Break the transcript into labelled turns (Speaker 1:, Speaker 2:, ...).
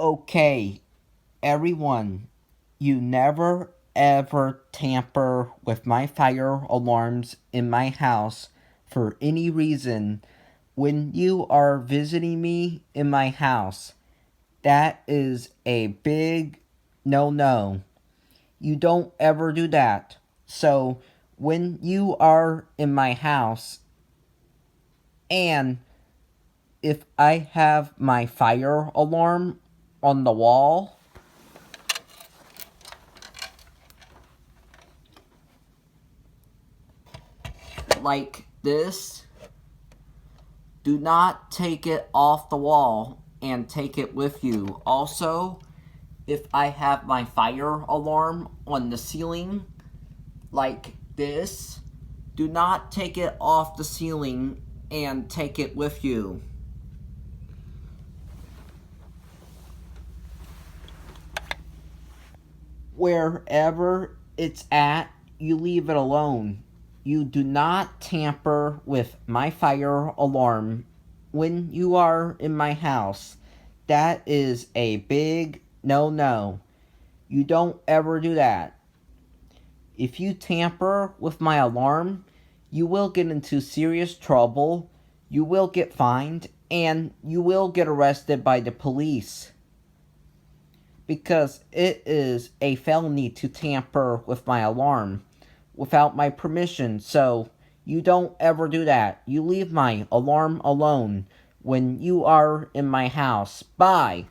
Speaker 1: Okay, everyone, you never ever tamper with my fire alarms in my house for any reason when you are visiting me in my house. That is a big no. You don't ever do that. So, when you are in my house and if I have my fire alarm on the wall, like this, do not take it off the wall and take it with you. Also, if I have my fire alarm on the ceiling, like this, do not take it off the ceiling and take it with you. Wherever it's at, you leave it alone. You do not tamper with my fire alarm when you are in my house. That is a big no. You don't ever do that. If you tamper with my alarm, you will get into serious trouble, you will get fined, and you will get arrested by the police. Because it is a felony to tamper with my alarm without my permission, so you don't ever do that. You leave my alarm alone when you are in my house. Bye.